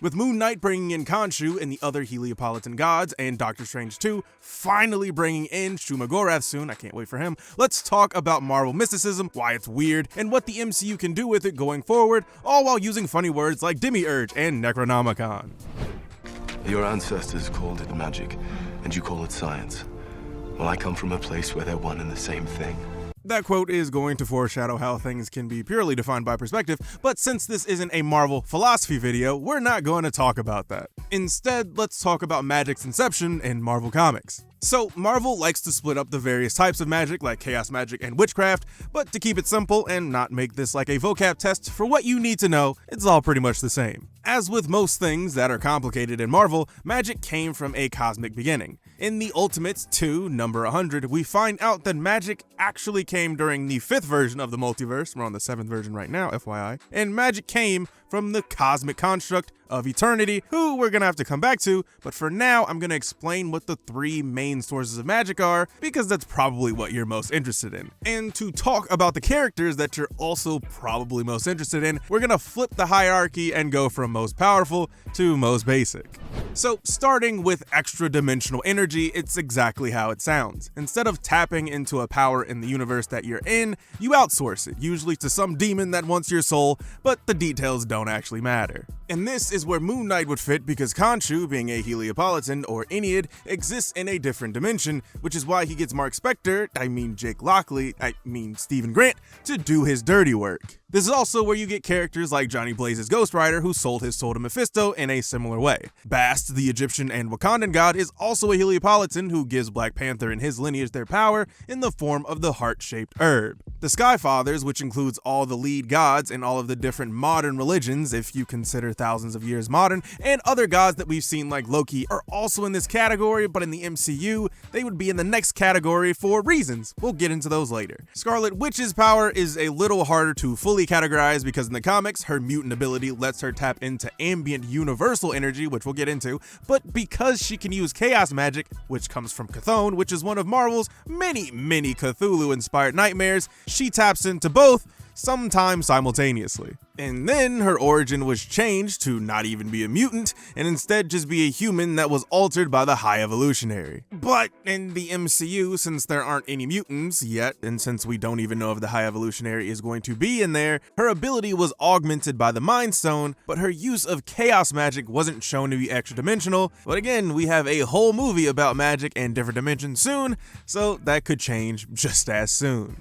With Moon Knight bringing in Khonshu and the other Heliopolitan gods, and Doctor Strange 2 finally bringing in Shuma Gorath soon, I can't wait for him, let's talk about Marvel mysticism, why it's weird, and what the MCU can do with it going forward, all while using funny words like Demiurge and Necronomicon. Your ancestors called it magic, and you call it science. Well, I come from a place where they're one and the same thing. That quote is going to foreshadow how things can be purely defined by perspective, but since this isn't a Marvel philosophy video, we're not going to talk about that. Instead, let's talk about magic's inception in Marvel Comics. So, Marvel likes to split up the various types of magic, like chaos magic and witchcraft, but to keep it simple and not make this like a vocab test for what you need to know, it's all pretty much the same. As with most things that are complicated in Marvel, magic came from a cosmic beginning. In the Ultimates 2, number 100, we find out that magic actually came during the 5th version of the multiverse, we're on the 7th version right now, FYI, and magic came from the cosmic construct of eternity, who we're gonna have to come back to, but for now, I'm gonna explain what the 3 main sources of magic are, because that's probably what you're most interested in. And to talk about the characters that you're also probably most interested in, we're gonna flip the hierarchy and go from most powerful to most basic. So, starting with extra-dimensional energy, it's exactly how it sounds. Instead of tapping into a power in the universe that you're in, you outsource it, usually to some demon that wants your soul, but the details don't actually matter. And this is where Moon Knight would fit because Khonshu, being a Heliopolitan or Ennead, exists in a different dimension, which is why he gets Mark Spector, Jake Lockley, Stephen Grant, to do his dirty work. This is also where you get characters like Johnny Blaze's Ghost Rider, who sold his soul to Mephisto in a similar way. Bast, the Egyptian and Wakandan god, is also a Heliopolitan who gives Black Panther and his lineage their power in the form of the heart-shaped herb. The Sky Fathers, which includes all the lead gods and all of the different modern religions, if you consider thousands of years modern, and other gods that we've seen like Loki, are also in this category, but in the MCU, they would be in the next category for reasons. We'll get into those later. Scarlet Witch's power is a little harder to fully categorized because in the comics, her mutant ability lets her tap into ambient universal energy, which we'll get into, but because she can use chaos magic, which comes from Chthon, which is one of Marvel's many Cthulhu-inspired nightmares, she taps into both, sometimes simultaneously. And then her origin was changed to not even be a mutant, and instead just be a human that was altered by the High Evolutionary. But in the MCU, since there aren't any mutants yet, and since we don't even know if the High Evolutionary is going to be in there, her ability was augmented by the Mind Stone, but her use of chaos magic wasn't shown to be extra-dimensional. But again, we have a whole movie about magic and different dimensions soon, so that could change just as soon.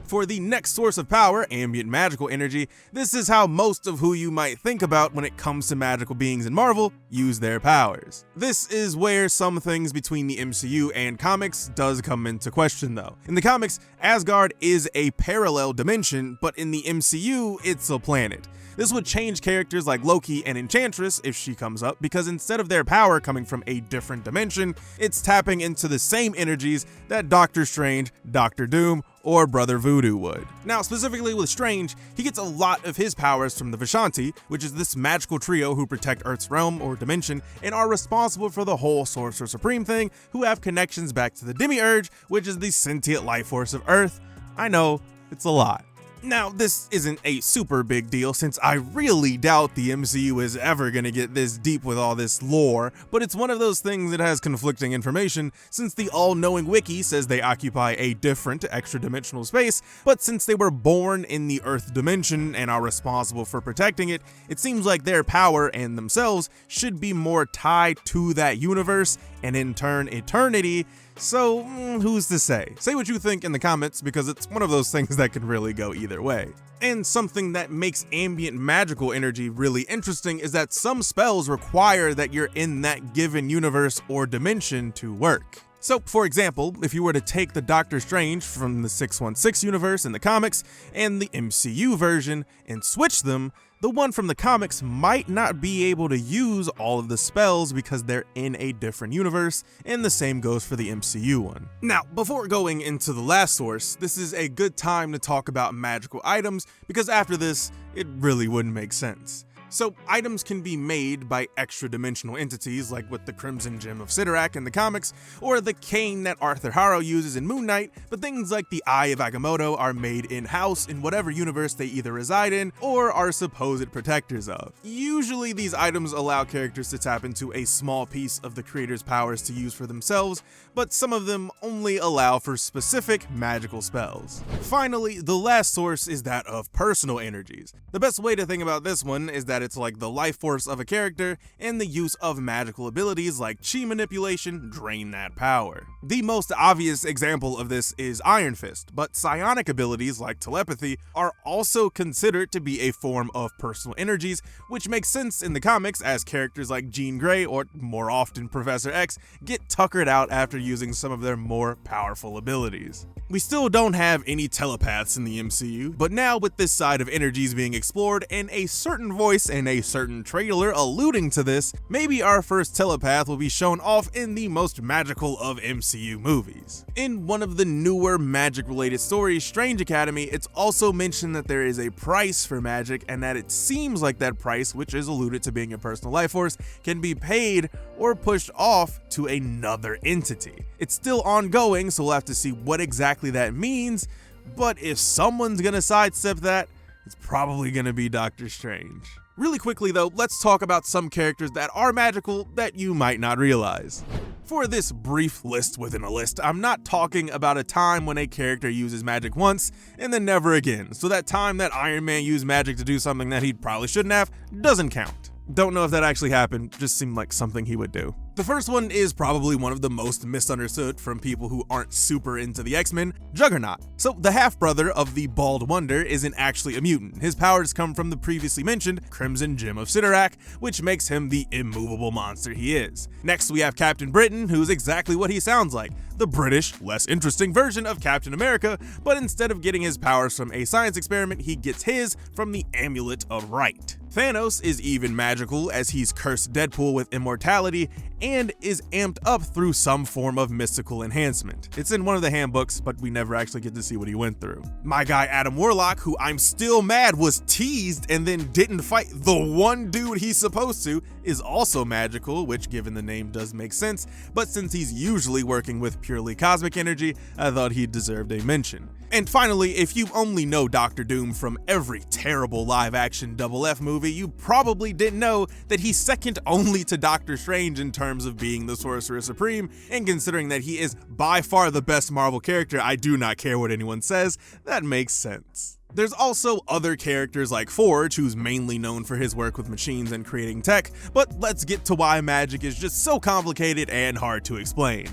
For the next source of power, ambient magical energy, this is how most of who you might think about when it comes to magical beings in Marvel use their powers. This is where some things between the MCU and comics does come into question though. In the comics, Asgard is a parallel dimension, but in the MCU, it's a planet. This would change characters like Loki and Enchantress if she comes up, because instead of their power coming from a different dimension, it's tapping into the same energies that Doctor Strange, Doctor Doom, or Brother Voodoo would. Now, specifically with Strange, he gets a lot of his powers from the Vishanti, which is this magical trio who protect Earth's realm or dimension and are responsible for the whole Sorcerer Supreme thing, who have connections back to the Demiurge, which is the sentient life force of Earth. I know, it's a lot. Now, this isn't a super big deal since I really doubt the MCU is ever gonna get this deep with all this lore, but it's one of those things that has conflicting information since the all-knowing wiki says they occupy a different extra-dimensional space, but since they were born in the Earth dimension and are responsible for protecting it, it seems like their power and themselves should be more tied to that universe and in turn eternity. So, who's to say? Say what you think in the comments because it's one of those things that can really go either way. And something that makes ambient magical energy really interesting is that some spells require that you're in that given universe or dimension to work. So, for example, if you were to take the Doctor Strange from the 616 universe in the comics and the MCU version and switch them, the one from the comics might not be able to use all of the spells because they're in a different universe, and the same goes for the MCU one. Now, before going into the last source, this is a good time to talk about magical items because after this, it really wouldn't make sense. So items can be made by extra-dimensional entities like with the Crimson Gem of Sidorak in the comics, or the cane that Arthur Harrow uses in Moon Knight, but things like the Eye of Agamotto are made in-house in whatever universe they either reside in or are supposed protectors of. Usually these items allow characters to tap into a small piece of the creator's powers to use for themselves, but some of them only allow for specific magical spells. Finally, the last source is that of personal energies. The best way to think about this one is that it's like the life force of a character, and the use of magical abilities like chi manipulation drain that power. The most obvious example of this is Iron Fist, but psionic abilities like telepathy are also considered to be a form of personal energies, which makes sense in the comics as characters like Jean Grey, or more often Professor X, get tuckered out after using some of their more powerful abilities. We still don't have any telepaths in the MCU, but now with this side of energies being explored and a certain voice in a certain trailer alluding to this, maybe our first telepath will be shown off in the most magical of MCU movies. In one of the newer magic-related stories, Strange Academy, it's also mentioned that there is a price for magic and that it seems like that price, which is alluded to being a personal life force, can be paid or pushed off to another entity. It's still ongoing, so we'll have to see what exactly that means, but if someone's gonna sidestep that, it's probably gonna be Doctor Strange. Really quickly though, let's talk about some characters that are magical that you might not realize. For this brief list within a list, I'm not talking about a time when a character uses magic once and then never again, so that time that Iron Man used magic to do something that he probably shouldn't have doesn't count. Don't know if that actually happened, just seemed like something he would do. The first one is probably one of the most misunderstood from people who aren't super into the X-Men, Juggernaut. So the half-brother of the Bald Wonder isn't actually a mutant. His powers come from the previously mentioned Crimson Gem of Sidorak, which makes him the immovable monster he is. Next we have Captain Britain, who's exactly what he sounds like, the British, less interesting version of Captain America, but instead of getting his powers from a science experiment, he gets his from the Amulet of Right. Thanos is even magical as he's cursed Deadpool with immortality and is amped up through some form of mystical enhancement. It's in one of the handbooks, but we never actually get to see what he went through. My guy Adam Warlock, who I'm still mad was teased and then didn't fight the one dude he's supposed to, is also magical, which given the name does make sense, but since he's usually working with purely cosmic energy, I thought he deserved a mention. And finally, if you only know Doctor Doom from every terrible live-action Double F movie, you probably didn't know that he's second only to Doctor Strange in terms of being the Sorcerer Supreme, and considering that he is by far the best Marvel character, I do not care what anyone says, that makes sense. There's also other characters like Forge, who's mainly known for his work with machines and creating tech, but let's get to why magic is just so complicated and hard to explain.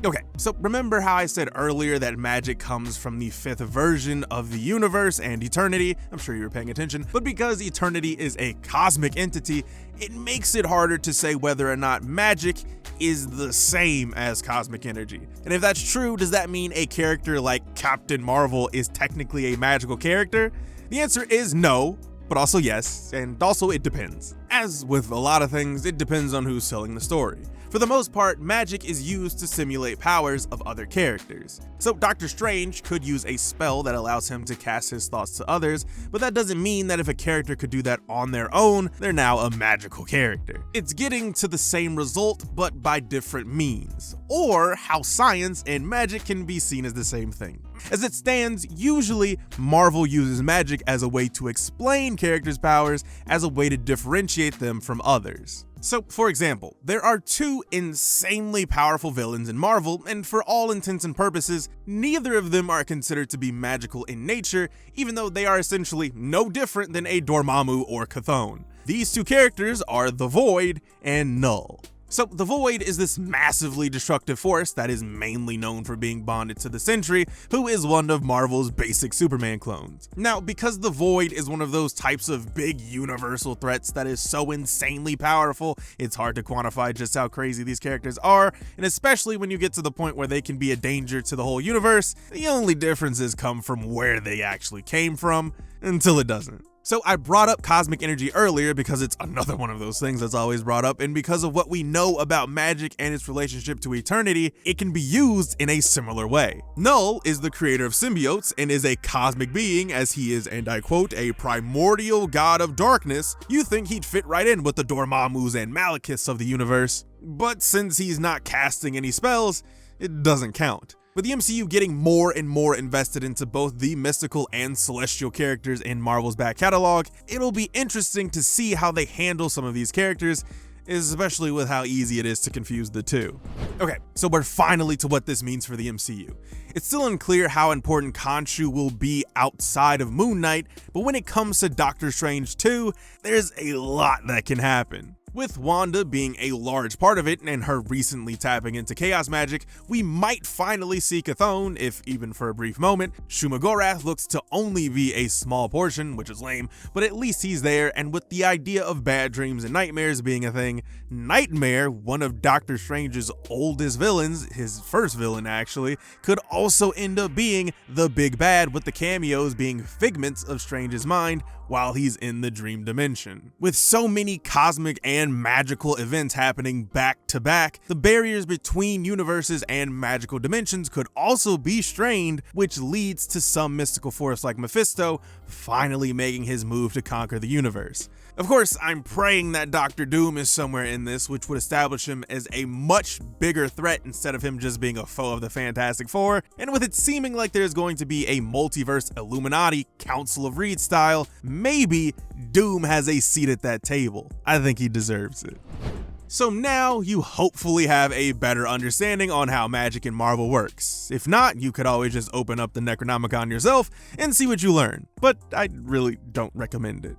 Okay, so remember how I said earlier that magic comes from the fifth version of the universe and eternity? I'm sure you were paying attention, but because eternity is a cosmic entity, it makes it harder to say whether or not magic is the same as cosmic energy. And if that's true, does that mean a character like Captain Marvel is technically a magical character? The answer is no, but also yes, and also it depends. As with a lot of things, it depends on who's telling the story. For the most part, magic is used to simulate powers of other characters. So Doctor Strange could use a spell that allows him to cast his thoughts to others, but that doesn't mean that if a character could do that on their own, they're now a magical character. It's getting to the same result, but by different means, or how science and magic can be seen as the same thing. As it stands, usually Marvel uses magic as a way to explain characters' powers, as a way to differentiate them from others. So, for example, there are two insanely powerful villains in Marvel, and for all intents and purposes, neither of them are considered to be magical in nature, even though they are essentially no different than a Dormammu or Chthon. These two characters are the Void and Null. So the Void is this massively destructive force that is mainly known for being bonded to the Sentry, who is one of Marvel's basic Superman clones. Now, because the Void is one of those types of big universal threats that is so insanely powerful, it's hard to quantify just how crazy these characters are, and especially when you get to the point where they can be a danger to the whole universe, the only differences come from where they actually came from, until it doesn't. So I brought up cosmic energy earlier because it's another one of those things that's always brought up, and because of what we know about magic and its relationship to eternity, it can be used in a similar way. Null is the creator of symbiotes and is a cosmic being, as he is, and I quote, a primordial god of darkness. You think he'd fit right in with the Dormammus and Malekiths of the universe. But since he's not casting any spells, it doesn't count. With the MCU getting more and more invested into both the mystical and celestial characters in Marvel's back catalog, it'll be interesting to see how they handle some of these characters, especially with how easy it is to confuse the two. Okay, so we're finally to what this means for the MCU. It's still unclear how important Khonshu will be outside of Moon Knight, but when it comes to Doctor Strange 2, there's a lot that can happen. With Wanda being a large part of it and her recently tapping into chaos magic, we might finally see Chthon, if even for a brief moment. Shuma-Gorath looks to only be a small portion, which is lame, but at least he's there, and with the idea of bad dreams and nightmares being a thing, Nightmare, one of Doctor Strange's oldest villains, his first villain actually, could also end up being the big bad, with the cameos being figments of Strange's mind while he's in the dream dimension. With so many cosmic and magical events happening back to back, the barriers between universes and magical dimensions could also be strained, which leads to some mystical force like Mephisto finally making his move to conquer the universe. Of course, I'm praying that Doctor Doom is somewhere in this, which would establish him as a much bigger threat instead of him just being a foe of the Fantastic Four, and with it seeming like there's going to be a multiverse Illuminati Council of Reed style, maybe Doom has a seat at that table. I think he deserves it. So now you hopefully have a better understanding on how magic in Marvel works. If not, you could always just open up the Necronomicon yourself and see what you learn, but I really don't recommend it.